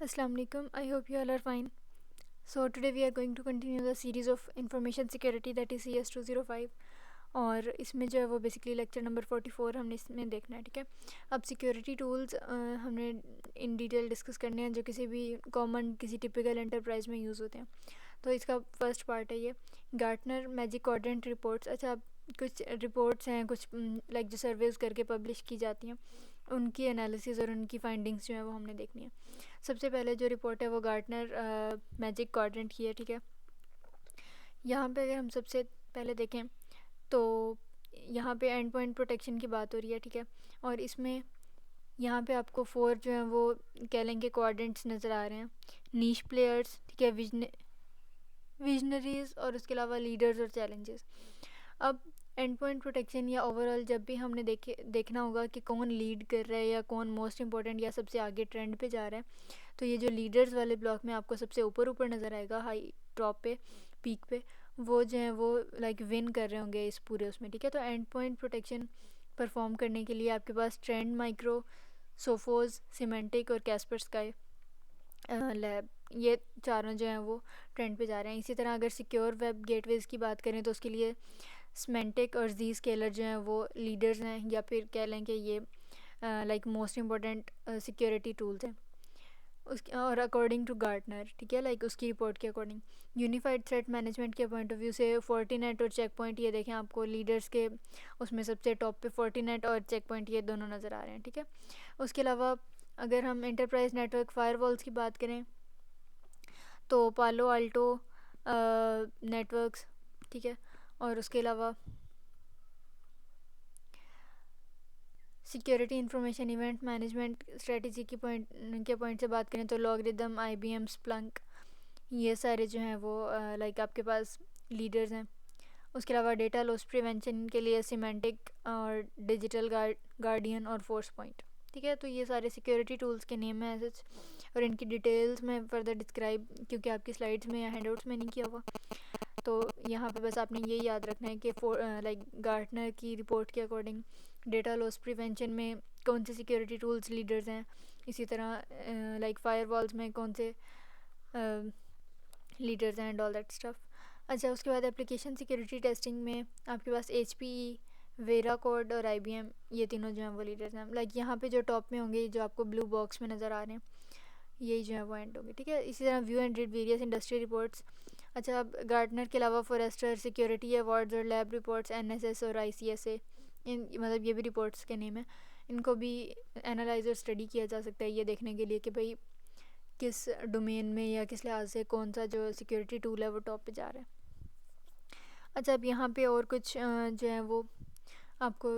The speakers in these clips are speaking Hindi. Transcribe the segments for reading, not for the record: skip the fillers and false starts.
Assalamu alaikum. I hope you all are fine. So today we are going to continue the series of information security that is CS 205 और इसमें जो है वो बेसिकली लेक्चर नंबर 44 हमने इसमें देखना है। ठीक है, अब सिक्योरिटी टूल्स हमने इन डिटेल डिस्कस करने हैं जो किसी भी कॉमन किसी टिपिकल एंटरप्राइज में यूज़ होते हैं। तो इसका फर्स्ट पार्ट है ये गार्टनर मैजिक क्वाड्रेंट रिपोर्ट्स। अच्छा, कुछ रिपोर्ट्स हैं, कुछ लाइक जो सर्वेज करके पब्लिश की जाती हैं, उनकी एनालिसिस और उनकी फाइंडिंग्स जो है वो हमने देखनी है। सबसे पहले जो रिपोर्ट है वो गार्टनर मैजिक क्वाड्रेंट की है। ठीक है, यहाँ पे अगर हम सबसे पहले देखें तो यहाँ पे एंड पॉइंट प्रोटेक्शन की बात हो रही है। ठीक है, और इसमें यहाँ पे आपको 4 जो है वो कह लेंगे क्वाड्रेंट्स नज़र आ रहे हैं। नीश प्लेयर्स, ठीक है, विजनरीज और उसके अलावा लीडर्स और चैलेंजेस। अब एंड पॉइंट प्रोटेक्शन या ओवरऑल जब भी हमने देखना होगा कि कौन लीड कर रहा है या कौन मोस्ट इंपॉर्टेंट या सबसे आगे ट्रेंड पे जा रहा है, तो ये जो लीडर्स वाले ब्लॉक में आपको सबसे ऊपर ऊपर नज़र आएगा, हाई टॉप पे, पीक पे, वो जो है वो लाइक विन कर रहे होंगे इस पूरे उसमें। ठीक है, तो एंड पॉइंट प्रोटेक्शन परफॉर्म करने के लिए आपके पास ट्रेंड माइक्रो, सोफोज, सिमेंटिक और कैस्पर स्काई लैब, ये चारों जो हैं वो ट्रेंड पे जा रहे हैं। इसी तरह अगर सिक्योर वेब गेटवेज़ की बात करें तो उसके लिए स्मेंटिक और जी स्केलर जो हैं वो लीडर्स हैं, या फिर कह लें कि ये like most important security tools हैं उसके। और अकॉर्डिंग टू गार्टनर, ठीक है, लाइक उसकी रिपोर्ट के अकॉर्डिंग यूनिफाइड थ्रेट मैनेजमेंट के पॉइंट ऑफ व्यू से फोर्टीनेट और चेक पॉइंट, ये देखें आपको लीडर्स के उसमें सबसे टॉप पे फोर्टीनेट और चेक पॉइंट ये दोनों नज़र आ रहे हैं। ठीक है, उसके अलावा अगर हम एंटरप्राइज नेटवर्क फायरवॉल्स की बात करें तो पालो आल्टो नेटवर्क्स, ठीक है, और उसके अलावा security information event management strategy की पॉइंट से बात करें तो लॉगरिदम, IBM, स्प्लंक, ये सारे जो हैं वो लाइक आपके पास लीडर्स हैं। उसके अलावा डेटा लॉस प्रिवेंशन के लिए सिमेंटिक और डिजिटल गार्डियन और फोर्स पॉइंट। ठीक है, तो ये सारे सिक्योरिटी टूल्स के नेम हैं सच, और इनकी डिटेल्स में फर्दर डिस्क्राइब क्योंकि आपकी स्लाइड्स में या हैंडआउट्स में नहीं किया हुआ, तो यहाँ पे बस आपने ये याद रखना है कि लाइक गार्टनर की रिपोर्ट के अकॉर्डिंग डेटा लॉस प्रिवेंशन में कौन से सिक्योरिटी टूल्स लीडर्स हैं, इसी तरह लाइक फायरवॉल्स में कौन से लीडर्स हैं एंड ऑल दैट स्टफ। अच्छा, उसके बाद एप्लीकेशन सिक्योरिटी टेस्टिंग में आपके पास HPE, वेराकोड और IBM, ये तीनों जो हैं वो लीडर्स हैं। लाइक यहाँ पे जो टॉप में होंगे जो आपको ब्लू बॉक्स में नज़र आ रहे हैं, यही जो है वो एंड होंगे। ठीक है, इसी तरह view and read various industry reports. अच्छा, अब गार्टनर के अलावा फॉरेस्टर सिक्योरिटी अवार्ड्स और लैब रिपोर्ट्स, NSS और ICSA, इन मतलब ये भी रिपोर्ट्स के नेम है। इनको भी एनालाइज और स्टडी किया जा सकता है ये देखने के लिए कि भाई किस डोमेन में या किस लिहाज से कौन सा जो सिक्योरिटी टूल है वो टॉप पे जा रहा है। अच्छा, अब यहाँ पे और कुछ जो है वो आपको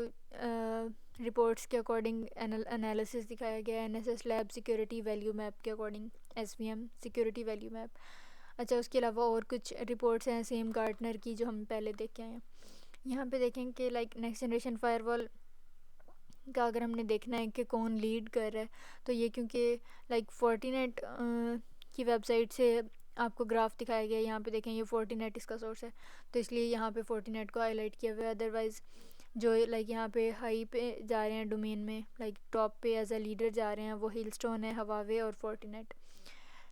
रिपोर्ट्स के अकॉर्डिंग एनालिसिस दिखाया गया है। NSS lab security value map के according, SVM security value map. अच्छा, उसके अलावा और कुछ रिपोर्ट्स हैं सेम गार्टनर की जो हम पहले देख के आए हैं। यहाँ पे देखें कि लाइक नेक्स्ट जनरेशन फायरवॉल का अगर हमने देखना है कि कौन लीड कर रहा है, तो ये क्योंकि लाइक फोर्टीनेट की वेबसाइट से आपको ग्राफ दिखाया गया है, यहाँ पे देखें ये फोर्टीनेट इसका सोर्स है, तो इसलिए यहाँ पे फोर्टीनेट को हाईलाइट किया हुआ है। अदरवाइज़ जो लाइक यहाँ पे हाई पे जा रहे हैं डोमेन में, लाइक टॉप पे एज अ लीडर जा रहे हैं, वो हिलस्टोन है, हवावे और Fortinet.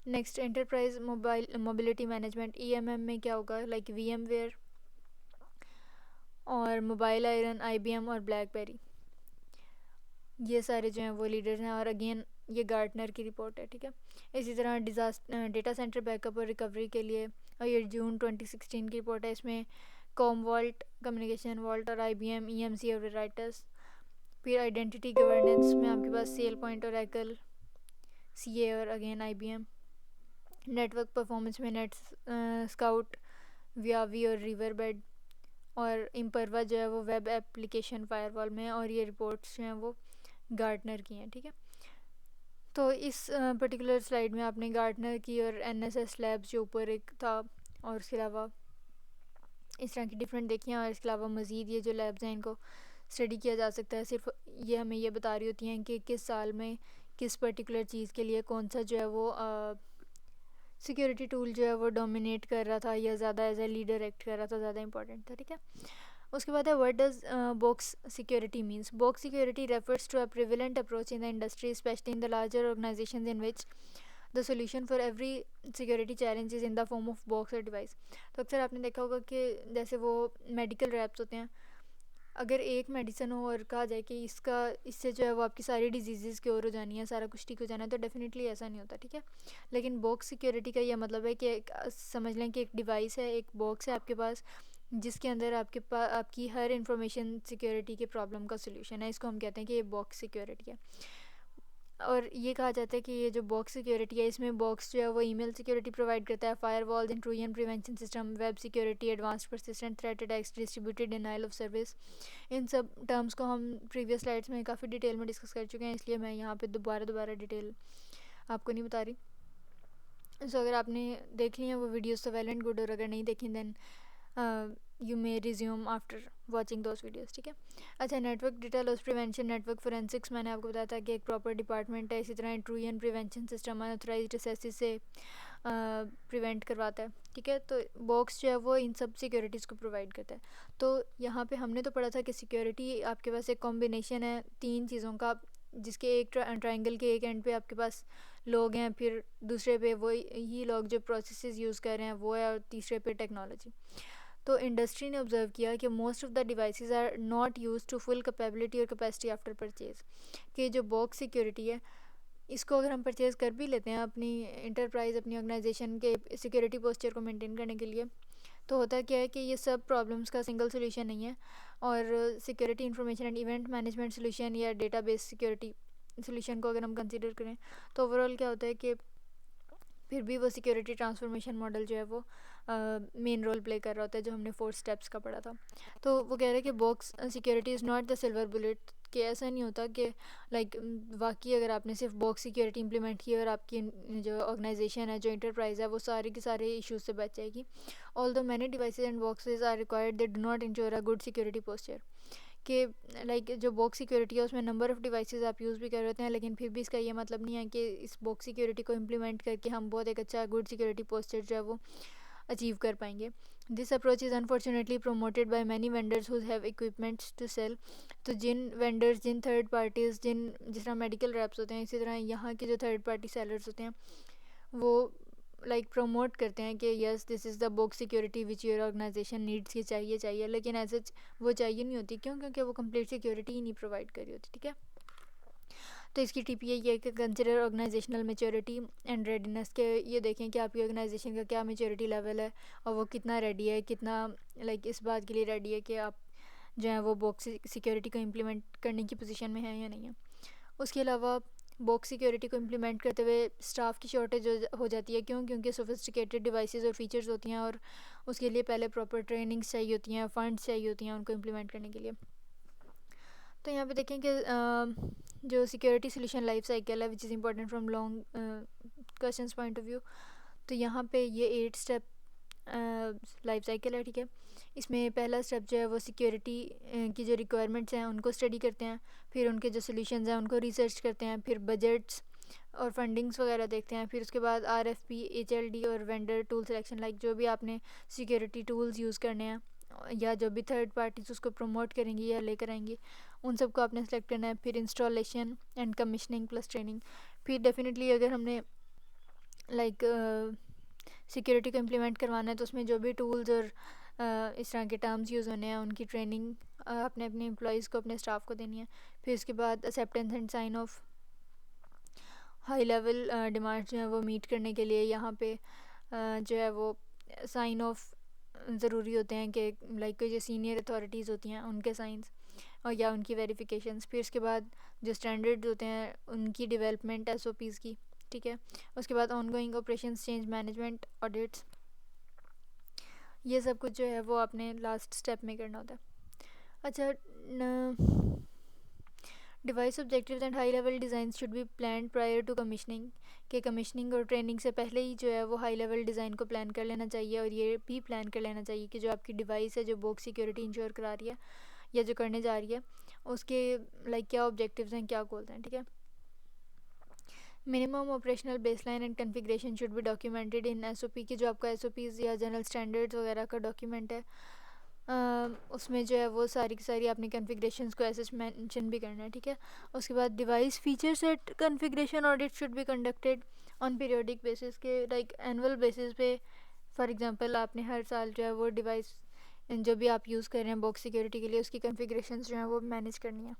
Next enterprise mobility management, EMM में क्या होगा, लाइक VMware और मोबाइल आयरन, IBM और ब्लैकबेरी, ये सारे जो हैं वो लीडर्स हैं। और अगेन ये गार्टनर की रिपोर्ट है। ठीक है, इसी तरह डेटा सेंटर बैकअप और रिकवरी के लिए, और ये जून 2016 की रिपोर्ट है, इसमें कॉम वॉल्ट, कम्युनिकेशन वॉल्ट और IBM, EMC और राइटर्स। फिर आइडेंटिटी गवर्नेंस में आपके पास सेल पॉइंट और एकल, CA और अगेन IBM। नेटवर्क परफॉर्मेंस में नेट स्काउट, वियावी और रिवरबेड, और इम्परवा जो है वो वेब एप्लीकेशन फायरवॉल में, और ये रिपोर्ट्स जो हैं वो गार्टनर की हैं। ठीक है, तो इस पर्टिकुलर स्लाइड में आपने गार्टनर की और NSS लैब्स जो ऊपर एक था और उसके अलावा इस तरह की डिफरेंट देखी हैं, और इसके अलावा मज़ीद ये जो लैब्स हैं इनको स्टडी किया जा सकता है। सिर्फ ये हमें ये बता रही होती हैं कि किस साल में किस पर्टिकुलर चीज़ के लिए कौन सा जो है वो सिक्योरिटी टूल जो है वो डोमिनेट कर रहा था या ज़्यादा एज ए लीडर एक्ट कर रहा था, ज़्यादा इंपॉर्टेंट था। ठीक है, उसके बाद है what does box security means. Box security refers to a prevalent approach in the industry specially in the larger organizations in which the solution for every security challenge is in the form of box और डिवाइस। तो अक्सर आपने देखा होगा कि जैसे वो मेडिकल रैप्स होते हैं, अगर एक मेडिसिन हो और कहा जाए कि इससे जो है वो आपकी सारी डिजीज़ क्योर हो जानी है, सारा कुछ ठीक हो जाना है, तो डेफिनेटली ऐसा नहीं होता, ठीक है। लेकिन बॉक्स सिक्योरिटी का यह मतलब है कि समझ लें कि एक डिवाइस है, एक बॉक्स है आपके पास, जिसके अंदर आपकी हर इंफॉर्मेशन सिक्योरिटी के प्रॉब्लम का सोल्यूशन है। इसको हम कहते हैं कि ये बॉक्स सिक्योरिटी है। और ये कहा जाता है कि ये जो बॉक्स सिक्योरिटी है, इसमें बॉक्स जो है वो ईमेल सिक्योरिटी प्रोवाइड करता है, firewalls, intrusion prevention system, web security, advanced persistent threat attacks, distributed denial of service. इन सब टर्म्स को हम प्रीवियस स्लाइड्स में काफ़ी डिटेल में डिस्कस कर चुके हैं, इसलिए मैं यहाँ पे दोबारा डिटेल आपको नहीं बता रही। सो अगर आपने देख ली हैं वो वीडियोस तो वेल एंड गुड, और अगर नहीं देखी then you may resume after watching those videos, ठीक है। अच्छा, network data loss prevention, network forensics, मैंने आपको बताया था कि एक प्रॉपर डिपार्टमेंट है। इसी तरह intrusion prevention system unauthorized access से प्रिवेंट करवाता है, ठीक है। तो बॉक्स जो है वो इन सब सिक्योरिटीज़ को प्रोवाइड करता है। तो यहाँ पे हमने तो पढ़ा था कि सिक्योरिटी आपके पास एक कॉम्बिनेशन है तीन चीज़ों का, जिसके एक ट्रायंगल के एक एंड पे आपके पास लोग हैं, फिर दूसरे पे वो ही लोग जो प्रोसेसेस यूज़ कर रहे हैं वो है, और तीसरे पे टेक्नोलॉजी। तो इंडस्ट्री ने ऑब्जर्व किया कि most of the devices are not use to full capability और कैपेसिटी आफ्टर परचेज। कि जो बॉक्स सिक्योरिटी है, इसको अगर हम परचेज कर भी लेते हैं अपनी इंटरप्राइज, अपनी ऑर्गेनाइजेशन के सिक्योरिटी पोस्चर को मेंटेन करने के लिए, तो होता क्या है कि ये सब प्रॉब्लम्स का सिंगल सोल्यूशन नहीं है। और security information and event management solution या डेटाबेस सिक्योरिटी सोल्यूशन को अगर हम कंसीडर करें, तो ओवरऑल क्या होता है कि फिर भी वो सिक्योरिटी ट्रांसफॉर्मेशन मॉडल जो है वो मेन रोल प्ले कर रहा होता है, जो हमने 4 स्टेप्स का पढ़ा था। तो वो कह रहे हैं कि box security is not the silver bullet, कि ऐसा नहीं होता कि लाइक वाकई अगर आपने सिर्फ बॉक्स सिक्योरिटी इंप्लीमेंट की और आपकी जो ऑर्गेनाइजेशन है, जो इंटरप्राइज है, वो सारे के सारे इश्यूज से बच जाएगी। Although many devices and boxes are required, they do not ensure a good security posture. कि लाइक जो बॉक्स सिक्योरिटी है उसमें नंबर ऑफ़ डिवाइसेस आप यूज़ भी कर रहे होते हैं, लेकिन फिर भी इसका ये मतलब नहीं है कि इस बॉक्स सिक्योरिटी को इम्प्लीमेंट करके हम बहुत एक अच्छा गुड सिक्योरिटी पोस्चर जो है वो अचीव कर पाएंगे। This approach is unfortunately promoted by many vendors who have equipments to sell. तो जिन वेंडर्स, जिन थर्ड पार्टीज़, जिस तरह मेडिकल रैप्स होते हैं, इसी तरह यहाँ के जो थर्ड पार्टी सेलर्स होते हैं, वो लाइक प्रमोट करते हैं कि yes this is the box security which your organization needs, ये चाहिए, लेकिन एज सच वो चाहिए नहीं होती। क्यों? क्योंकि वो कंप्लीट सिक्योरिटी ही नहीं प्रोवाइड करी होती, ठीक है। तो इसकी टिप ये है कि consider organizational maturity and readiness, के ये देखें कि आपकी ऑर्गेनाइजेशन का क्या मेच्योरिटी लेवल है और वो कितना रेडी है, कितना लाइक इस बात के लिए रेडी है कि आप जो है वो बॉक्स सिक्योरिटी को इम्प्लीमेंट करने की पोजीशन में है या नहीं है। उसके अलावा बॉक्स सिक्योरिटी को इम्प्लीमेंट करते हुए स्टाफ की शॉर्टेज हो जाती है। क्यों? क्योंकि सोफिस्टिकेटेड डिवाइसेस और फीचर्स होती हैं, और उसके लिए पहले प्रॉपर ट्रेनिंग्स चाहिए होती हैं, फंड्स चाहिए होती हैं उनको इम्प्लीमेंट करने के लिए। तो यहाँ पे देखें कि जो सिक्योरिटी सोल्यूशन लाइफ साइकिल है, which is important from long questions point of view. तो यहाँ पे ये 8 स्टेप लाइफ साइकिल है, ठीक है। इसमें पहला स्टेप जो है वो सिक्योरिटी की जो रिक्वायरमेंट्स हैं उनको स्टडी करते हैं, फिर उनके जो सोल्यूशंस हैं उनको रिसर्च करते हैं, फिर बजट्स और फंडिंग्स वगैरह देखते हैं, फिर उसके बाद RFP, HLD और वेंडर टूल सिलेक्शन, लाइक जो भी आपने सिक्योरिटी टूल्स यूज़ करने हैं या जो भी थर्ड पार्टीज उसको प्रमोट करेंगी या लेकर आएंगी, उन सबको आपने सेलेक्ट करना है। फिर installation and commissioning plus training. फिर डेफिनेटली अगर हमने लाइक सिक्योरिटी को इम्प्लीमेंट करवाना है तो उसमें जो भी टूल्स और इस तरह के टर्म्स यूज़ होने हैं उनकी ट्रेनिंग अपने एम्प्लॉयज़ को, अपने स्टाफ को देनी है। फिर उसके बाद acceptance and sign off, high level demands जो है वो मीट करने के लिए यहाँ पे जो है वो साइन ऑफ ज़रूरी होते हैं कि लाइक जो सीनियर अथॉरिटीज़ होती हैं उनके साइंस और या उनकी वेरिफिकेशंस। फिर उसके बाद जो स्टैंडर्ड्स होते हैं उनकी डेवलपमेंट SOPs की, ठीक है। उसके बाद ongoing operations, change management, audits, ये सब कुछ जो है वो आपने लास्ट स्टेप में करना होता है। अच्छा, device objectives and high level design should be plan prior to commissioning, के कमीशनिंग और ट्रेनिंग से पहले ही जो है वो हाई लेवल डिज़ाइन को प्लान कर लेना चाहिए, और ये भी प्लान कर लेना चाहिए कि जो आपकी डिवाइस है जो बॉक्स सिक्योरिटी इंश्योर करा रही है या जो करने जा रही है, उसके लाइक क्या ऑब्जेक्टिव्स हैं, क्या गोल्स हैं, ठीक है। Minimum operational baseline and configuration should be documented in SOP, की जो आपका SOPs या जनरल स्टैंडर्ड्स वगैरह का डॉक्यूमेंट है उसमें जो है वो सारी की सारी अपनी कॉन्फ़िगरेशंस को ऐसे मेंशन भी करना है, ठीक है। उसके बाद device feature set configuration audit should be conducted, on periodic basis के, लाइक एनुअल बेसिस पे। फॉर एग्जांपल आपने हर साल जो है वो डिवाइस जो भी आप यूज़ कर रहे हैं बॉक्स सिक्योरिटी के लिए, उसकी कॉन्फ़िगरेशंस जो हैं वो मैनेज करनी है।